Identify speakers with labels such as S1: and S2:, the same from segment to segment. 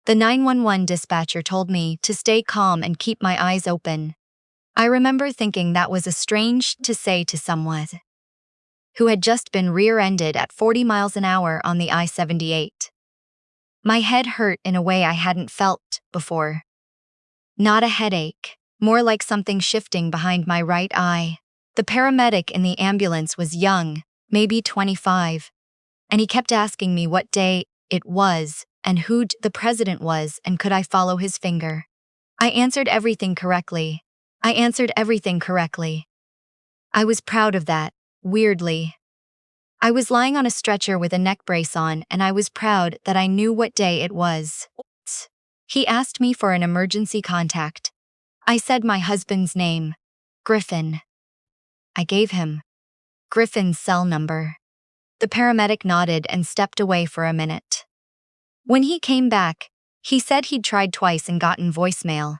S1: The 911 dispatcher told me to stay calm and keep my eyes open. I remember thinking that was strange to say to someone who had just been rear-ended at 40 miles an hour on the I-78. My head hurt in a way I hadn't felt before. Not a headache, more like something shifting behind my right eye. The paramedic in the ambulance was young, maybe 25, and he kept asking me what day it was and who the president was and could I follow his finger. I answered everything correctly. I was proud of that, weirdly. I was lying on a stretcher with a neck brace on, and I was proud that I knew what day it was. He asked me for an emergency contact. I said my husband's name, Griffin. I gave him Griffin's cell number. The paramedic nodded and stepped away for a minute. When he came back, he said he'd tried twice and gotten voicemail.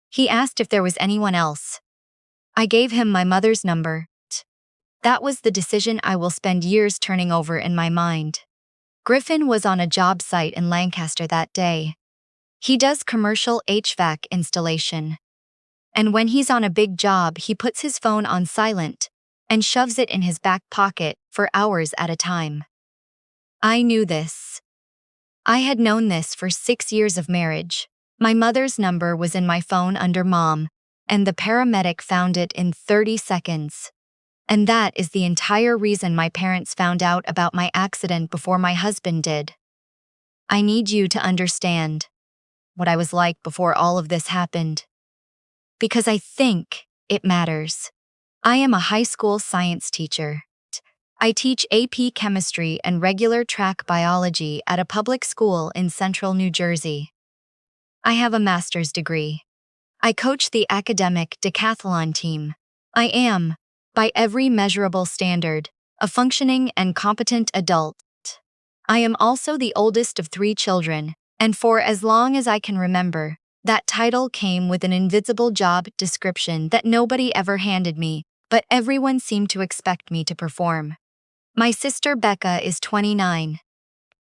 S1: He asked if there was anyone else. I gave him my mother's number. That was the decision I will spend years turning over in my mind. Griffin was on a job site in Lancaster that day. He does commercial HVAC installation. And when he's on a big job, he puts his phone on silent and shoves it in his back pocket for hours at a time. I knew this. I had known this for 6 years of marriage. My mother's number was in my phone under Mom, and the paramedic found it in 30 seconds. And that is the entire reason my parents found out about my accident before my husband did. I need you to understand what I was like before all of this happened. Because I think it matters. I am a high school science teacher. I teach AP chemistry and regular track biology at a public school in central New Jersey. I have a master's degree. I coach the academic decathlon team. I am, by every measurable standard, a functioning and competent adult. I am also the oldest of 3 children, and for as long as I can remember, that title came with an invisible job description that nobody ever handed me, but everyone seemed to expect me to perform. My sister Becca is 29.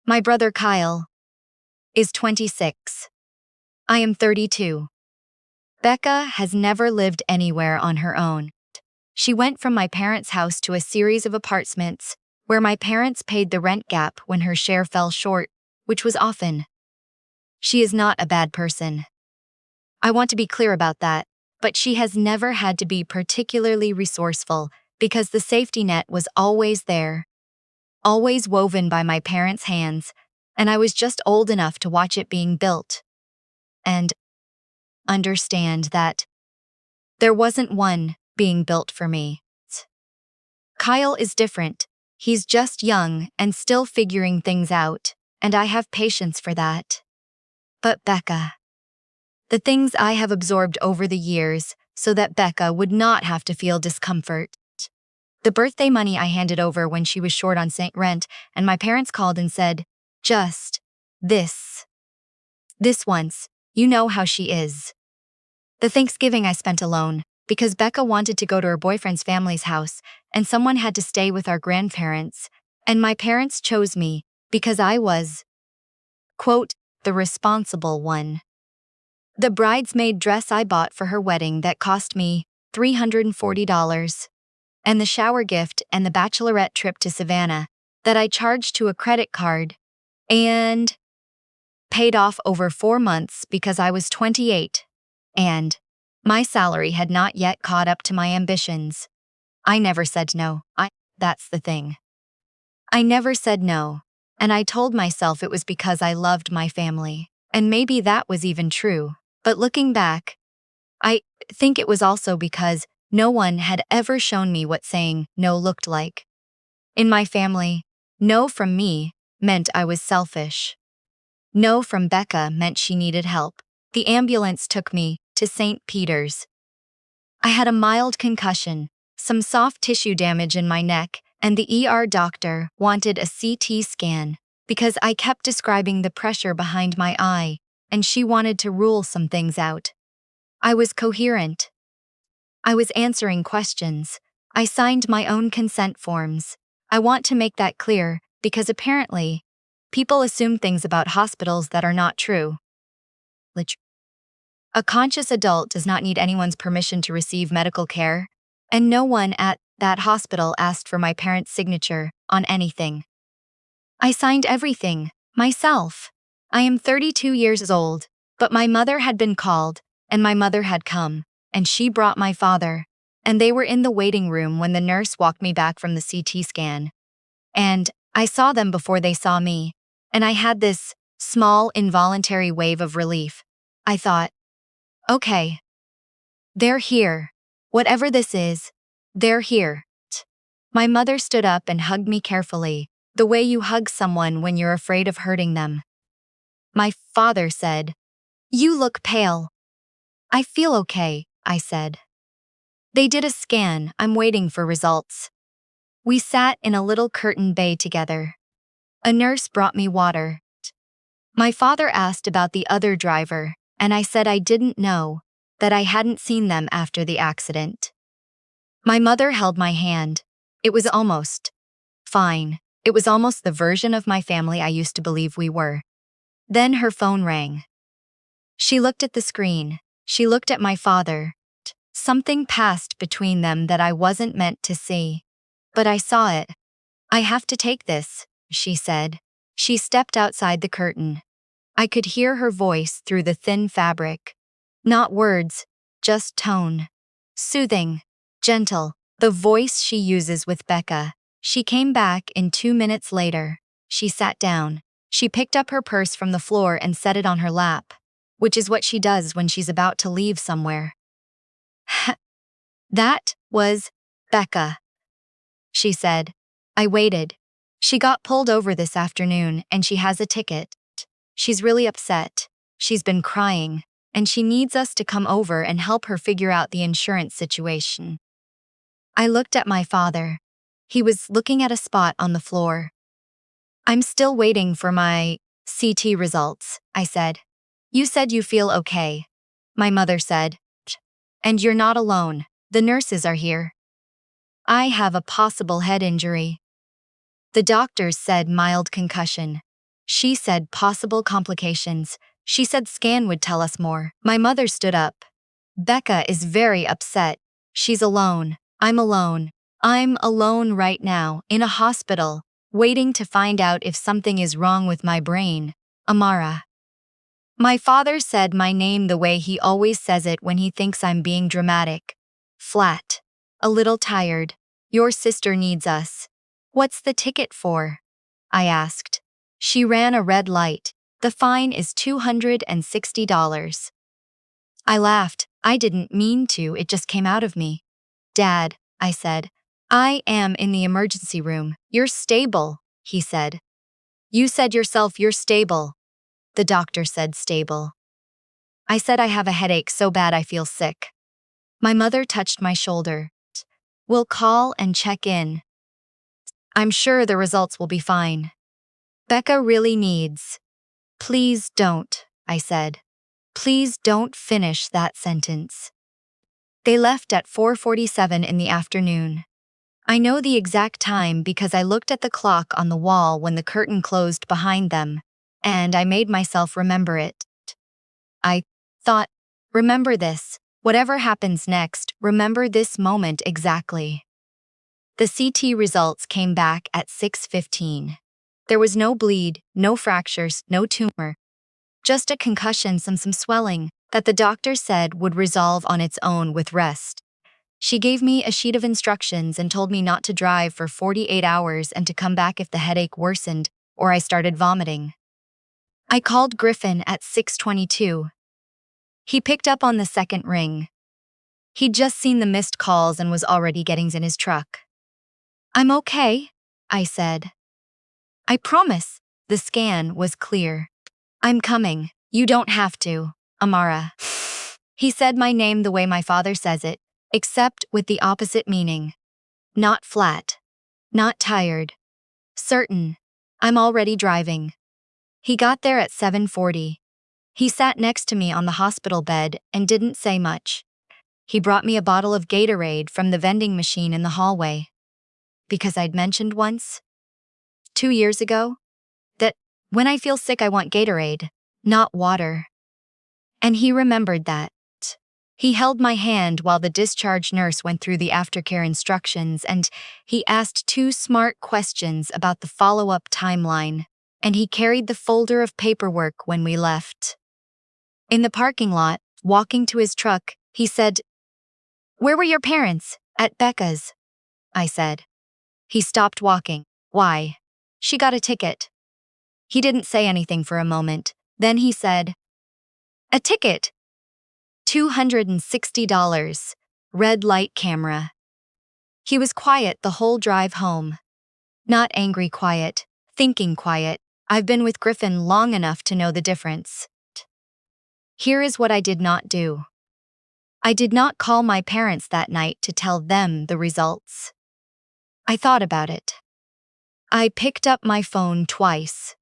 S1: My brother Kyle is 26. I am 32. Becca has never lived anywhere on her own. She went from my parents' house to a series of apartments where my parents paid the rent gap when her share fell short, which was often. She is not a bad person. I want to be clear about that, but she has never had to be particularly resourceful because the safety net was always there, always woven by my parents' hands, and I was just old enough to watch it being built and understand that there wasn't one being built for me. Kyle is different. He's just young and still figuring things out, and I have patience for that. But Becca, the things I have absorbed over the years so that Becca would not have to feel discomfort. The birthday money I handed over when she was short on rent, and my parents called and said, just this once, you know how she is. The Thanksgiving I spent alone, because Becca wanted to go to her boyfriend's family's house, and someone had to stay with our grandparents, and my parents chose me because I was, quote, the responsible one. The bridesmaid dress I bought for her wedding that cost me $340, and the shower gift and the bachelorette trip to Savannah that I charged to a credit card and paid off over 4 months because I was 28, and my salary had not yet caught up to my ambitions. I never said no. That's the thing. I never said no, and I told myself it was because I loved my family, and maybe that was even true. But looking back, I think it was also because no one had ever shown me what saying no looked like. In my family, no from me meant I was selfish. No from Becca meant she needed help. The ambulance took me to St. Peter's. I had a mild concussion, some soft tissue damage in my neck, and the ER doctor wanted a CT scan because I kept describing the pressure behind my eye, and she wanted to rule some things out. I was coherent. I was answering questions. I signed my own consent forms. I want to make that clear because apparently, People assume things about hospitals that are not true. A conscious adult does not need anyone's permission to receive medical care, and no one at that hospital asked for my parents' signature on anything. I signed everything, myself. I am 32 years old, but my mother had been called, and my mother had come, and she brought my father, and they were in the waiting room when the nurse walked me back from the CT scan. And I saw them before they saw me, and I had this small, involuntary wave of relief. I thought, okay, they're here. Whatever this is, they're here. My mother stood up and hugged me carefully, the way you hug someone when you're afraid of hurting them. My father said, "You look pale." "I feel okay," I said. They did a scan. I'm waiting for results. We sat in a little curtained bay together. A nurse brought me water. My father asked about the other driver, and I said I didn't know, that I hadn't seen them after the accident. My mother held my hand. It was almost fine. It was almost the version of my family I used to believe we were. Then her phone rang. She looked at the screen. She looked at my father. Something passed between them that I wasn't meant to see. But I saw it. "I have to take this," she said. She stepped outside the curtain. I could hear her voice through the thin fabric. Not words, just tone. Soothing, gentle, the voice she uses with Becca. She came back in 2 minutes later. She sat down. She picked up her purse from the floor and set it on her lap, which is what she does when she's about to leave somewhere. "That was Becca," she said. I waited. "She got pulled over this afternoon and she has a ticket. She's really upset. She's been crying, and she needs us to come over and help her figure out the insurance situation." I looked at my father. He was looking at a spot on the floor. "I'm still waiting for my CT results," I said. "You said you feel okay," my mother said. "And you're not alone. The nurses are here." "I have a possible head injury." The doctors said mild concussion. She said possible complications. She said scan would tell us more. My mother stood up. "Becca is very upset. She's alone. I'm alone. I'm alone right now, in a hospital, waiting to find out if something is wrong with my brain. Amara." My father said my name the way he always says it when he thinks I'm being dramatic. Flat. A little tired. "Your sister needs us." "What's the ticket for?" I asked. "She ran a red light. The fine is $260. I laughed. I didn't mean to, it just came out of me. "Dad," I said. "I am in the emergency room." "You're stable," he said. "You said yourself you're stable." The doctor said stable. I said I have a headache so bad I feel sick. My mother touched my shoulder. "We'll call and check in. I'm sure the results will be fine." "Becca really needs." "Please don't," I said. "Please don't finish that sentence." They left at 4:47 in the afternoon. I know the exact time because I looked at the clock on the wall when the curtain closed behind them, and I made myself remember it. I thought, remember this. Whatever happens next, remember this moment exactly. The CT results came back at 6:15. There was no bleed, no fractures, no tumor. Just a concussion, some swelling, that the doctor said would resolve on its own with rest. She gave me a sheet of instructions and told me not to drive for 48 hours and to come back if the headache worsened or I started vomiting. I called Griffin at 6:22. He picked up on the second ring. He'd just seen the missed calls and was already getting in his truck. "I'm okay," I said. "I promise." The scan was clear. "I'm coming. You don't have to, Amara." He said my name the way my father says it, except with the opposite meaning. Not flat. Not tired. Certain. I'm already driving. He got there at 7:40. He sat next to me on the hospital bed and didn't say much. He brought me a bottle of Gatorade from the vending machine in the hallway. Because I'd mentioned once, 2 years ago, that When I feel sick, I want Gatorade, not water. And he remembered that. He held my hand while the discharge nurse went through the aftercare instructions, and he asked two smart questions about the follow-up timeline, and he carried the folder of paperwork when we left. In the parking lot, walking to his truck, he said, "Where were your parents?" "At Becca's," I said. He stopped walking. "Why?" "She got a ticket." He didn't say anything for a moment. Then he said, "A ticket? $260. Red light camera." He was quiet the whole drive home. Not angry quiet, thinking quiet. I've been with Griffin long enough to know the difference. Here is what I did not do. I did not call my parents that night to tell them the results. I thought about it. I picked up my phone twice.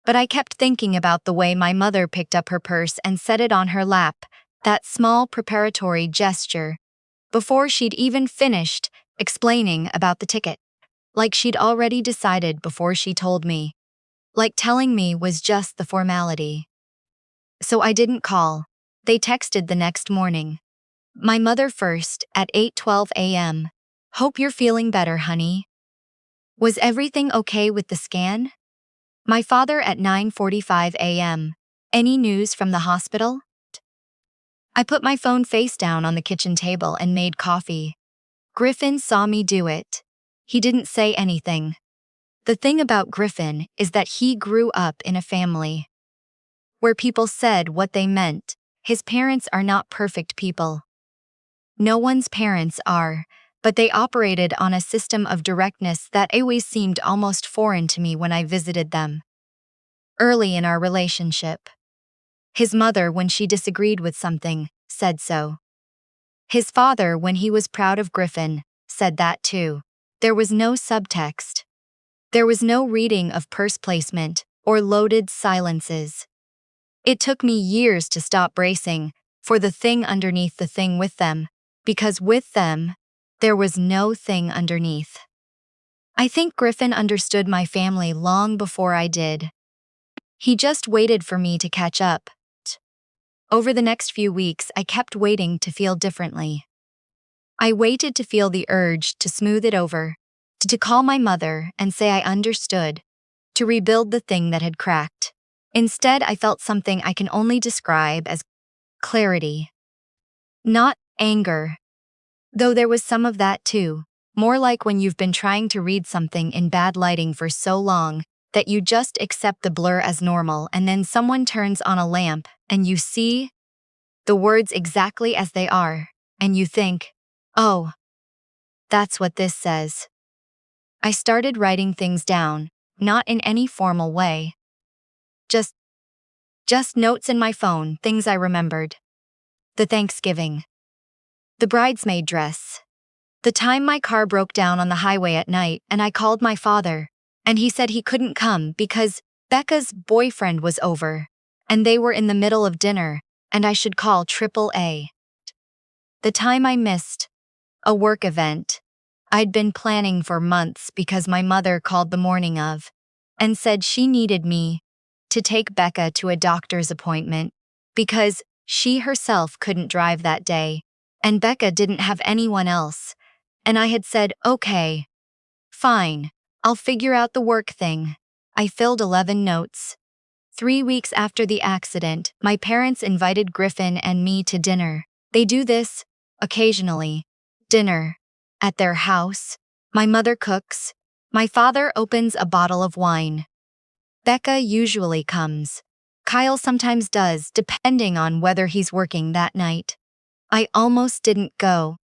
S1: But I kept thinking about the way my mother picked up her purse and set it on her lap, that small preparatory gesture, before she'd even finished explaining about the ticket. Like she'd already decided before she told me. Like telling me was just the formality. So I didn't call. They texted the next morning. My mother first, at 8:12 a.m. "Hope you're feeling better, honey. Was everything okay with the scan?" My father at 9:45 a.m. "Any news from the hospital?" I put my phone face down on the kitchen table and made coffee. Griffin saw me do it. He didn't say anything. The thing about Griffin is that he grew up in a family where people said what they meant. His parents are not perfect people. No one's parents are, but they operated on a system of directness that always seemed almost foreign to me when I visited them. Early in our relationship, his mother, when she disagreed with something, said so. His father, when he was proud of Griffin, said that too. There was no subtext. There was no reading of purse placement or loaded silences. It took me years to stop bracing for the thing underneath the thing with them, because with them, there was no thing underneath. I think Griffin understood my family long before I did. He just waited for me to catch up. Over the next few weeks, I kept waiting to feel differently. I waited to feel the urge to smooth it over, to call my mother and say I understood, to rebuild the thing that had cracked. Instead, I felt something I can only describe as clarity. Not anger. Though there was some of that too, more like when you've been trying to read something in bad lighting for so long that you just accept the blur as normal, and then someone turns on a lamp and you see the words exactly as they are, and you think, "Oh, that's what this says." I started writing things down, not in any formal way. Just notes in my phone, things I remembered. The Thanksgiving. The bridesmaid dress. The time my car broke down on the highway at night and I called my father, and he said he couldn't come because Becca's boyfriend was over, and they were in the middle of dinner, and I should call AAA. The time I missed a work event I'd been planning for months because my mother called the morning of and said she needed me to take Becca to a doctor's appointment because she herself couldn't drive that day, and Becca didn't have anyone else. And I had said, "Okay, fine, I'll figure out the work thing." I filled 11 notes. 3 weeks after the accident, my parents invited Griffin and me to dinner. They do this, occasionally. Dinner. At their house. My mother cooks. My father opens a bottle of wine. Becca usually comes. Kyle sometimes does, depending on whether he's working that night. I almost didn't go.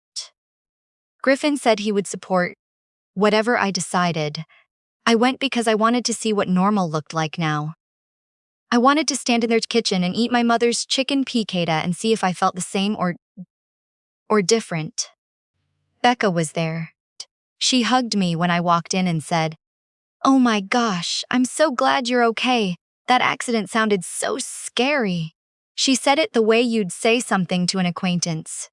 S1: Griffin said he would support whatever I decided. I went because I wanted to see what normal looked like now. I wanted to stand in their kitchen and eat my mother's chicken piccata and see if I felt the same or different. Becca was there. She hugged me when I walked in and said, "Oh my gosh, I'm so glad you're okay. That accident sounded so scary." She said it the way you'd say something to an acquaintance.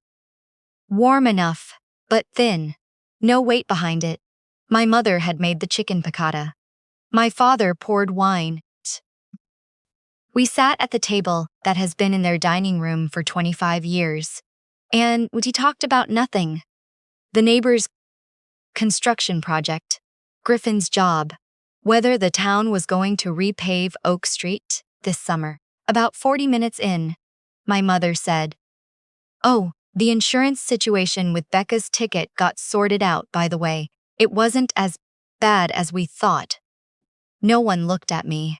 S1: Warm enough, but thin. No weight behind it. My mother had made the chicken piccata. My father poured wine. We sat at the table that has been in their dining room for 25 years. And we talked about nothing. The neighbor's construction project, Griffin's job, whether the town was going to repave Oak Street this summer. About 40 minutes in, my mother said, "Oh, the insurance situation with Becca's ticket got sorted out, by the way. It wasn't as bad as we thought." No one looked at me.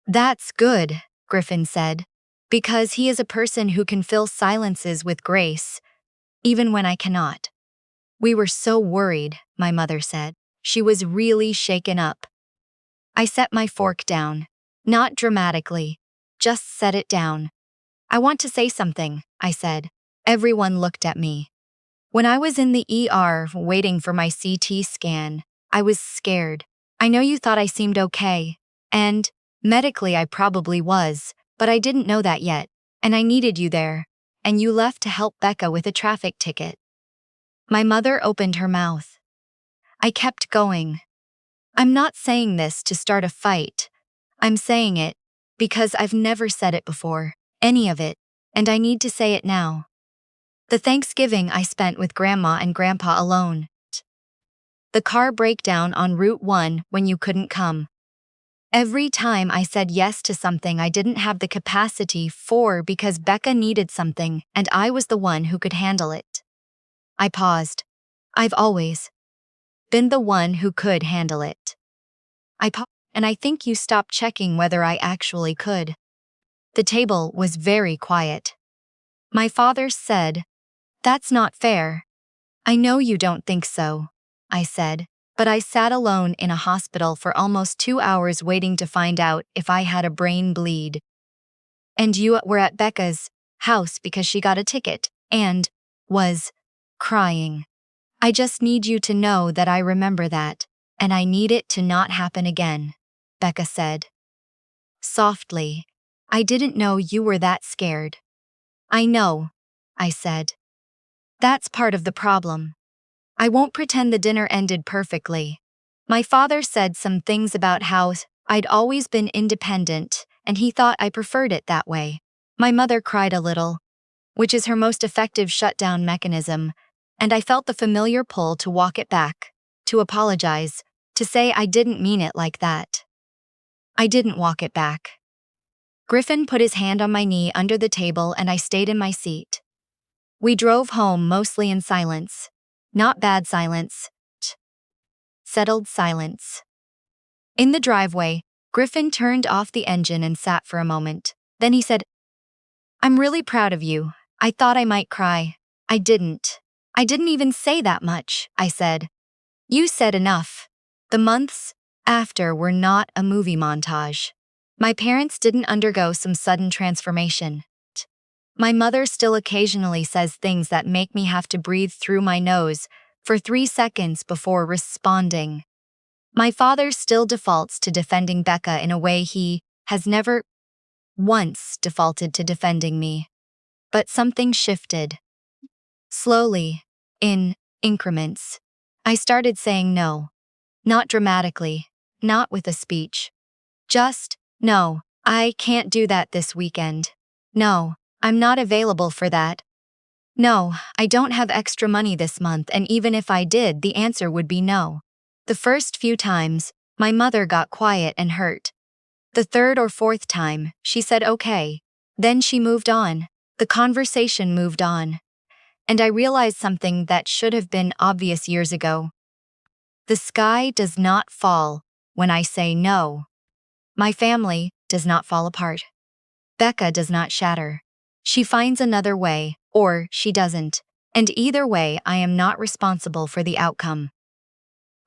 S1: "That's good," Griffin said, "because he is a person who can fill silences with grace, even when I cannot." "We were so worried," my mother said. She was really shaken up. I set my fork down. Not dramatically. Just set it down. "I want to say something," I said. Everyone looked at me. When I was in the ER waiting for my CT scan, I was scared. "I know you thought I seemed okay. And medically I probably was, but I didn't know that yet. And I needed you there. And you left to help Becca with a traffic ticket." My mother opened her mouth. I kept going. "I'm not saying this to start a fight. I'm saying it because I've never said it before, any of it, and I need to say it now. The Thanksgiving I spent with Grandma and Grandpa alone. The car breakdown on Route 1 when you couldn't come. Every time I said yes to something I didn't have the capacity for because Becca needed something and I was the one who could handle it." I paused. "I've always been the one who could handle it." I paused, and I think you stopped checking whether I actually could. The table was very quiet. My father said, "That's not fair." "I know you don't think so," I said, "but I sat alone in a hospital for almost 2 hours waiting to find out if I had a brain bleed. And you were at Becca's house because she got a ticket and was crying. I just need you to know that I remember that, and I need it to not happen again," Becca said. Softly. "I didn't know you were that scared." "I know," I said. "That's part of the problem. I won't pretend the dinner ended perfectly. My father said some things about how I'd always been independent, and he thought I preferred it that way." My mother cried a little, which is her most effective shutdown mechanism, and I felt the familiar pull to walk it back, to apologize, to say I didn't mean it like that. I didn't walk it back. Griffin put his hand on my knee under the table and I stayed in my seat. We drove home mostly in silence. Not bad silence. Settled silence. In the driveway, Griffin turned off the engine and sat for a moment. Then he said, "I'm really proud of you. I thought I might cry. I didn't. I didn't even say that much," I said. "You said enough." The months after were not a movie montage. My parents didn't undergo some sudden transformation. My mother still occasionally says things that make me have to breathe through my nose for 3 seconds before responding. My father still defaults to defending Becca in a way he has never once defaulted to defending me. But something shifted. Slowly, in increments, I started saying no. Not dramatically, not with a speech. Just, "No, I can't do that this weekend. No, I'm not available for that. No, I don't have extra money this month, and even if I did, the answer would be no." The first few times, my mother got quiet and hurt. The third or fourth time, she said okay. Then she moved on. The conversation moved on. And I realized something that should have been obvious years ago. The sky does not fall when I say no. My family does not fall apart. Becca does not shatter. She finds another way, or she doesn't. And either way, I am not responsible for the outcome.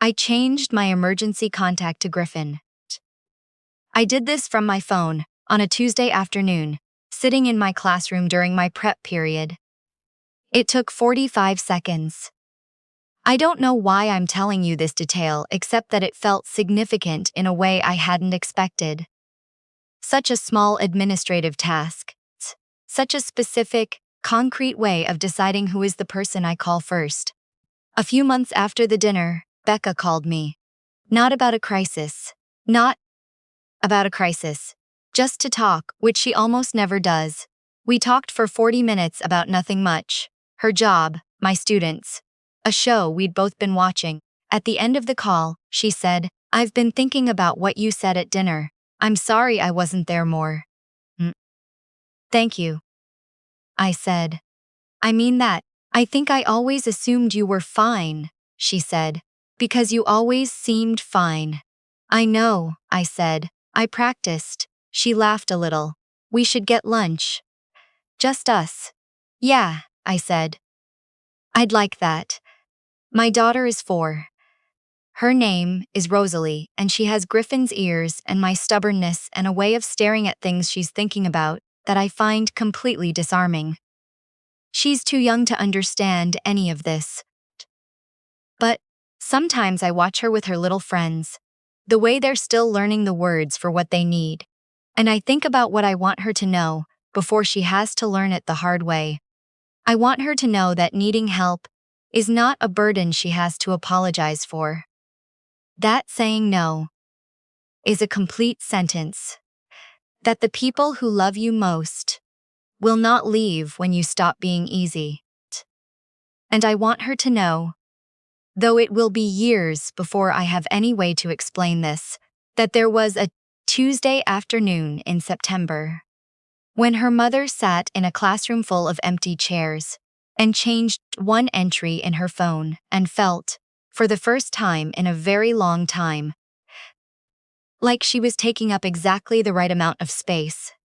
S1: I changed my emergency contact to Griffin. I did this from my phone, on a Tuesday afternoon, sitting in my classroom during my prep period. It took 45 seconds. I don't know why I'm telling you this detail except that it felt significant in a way I hadn't expected. Such a small administrative task. Such a specific, concrete way of deciding who is the person I call first. A few months after the dinner, Becca called me. Not about a crisis. Not about a crisis. just to talk, which she almost never does. We talked for 40 minutes about nothing much. Her job, my students, a show we'd both been watching. At the end of the call, she said, "I've been thinking about what you said at dinner. I'm sorry I wasn't there more." "Mm, Thank you," I said. "I mean that. I think I always assumed you were fine," she said, "because you always seemed fine." "I know," I said. "I practiced." She laughed a little. "We should get lunch. Just us." "Yeah," I said. "I'd like that." My daughter is 4. Her name is Rosalie, and she has Griffin's ears and my stubbornness and a way of staring at things she's thinking about that I find completely disarming. She's too young to understand any of this. But sometimes I watch her with her little friends, the way they're still learning the words for what they need, and I think about what I want her to know before she has to learn it the hard way. I want her to know that needing help is not a burden she has to apologize for. That saying no is a complete sentence. That the people who love you most will not leave when you stop being easy. And I want her to know, though it will be years before I have any way to explain this, that there was a Tuesday afternoon in September when her mother sat in a classroom full of empty chairs and changed one entry in her phone and felt, for the first time in a very long time, like she was taking up exactly the right amount of space.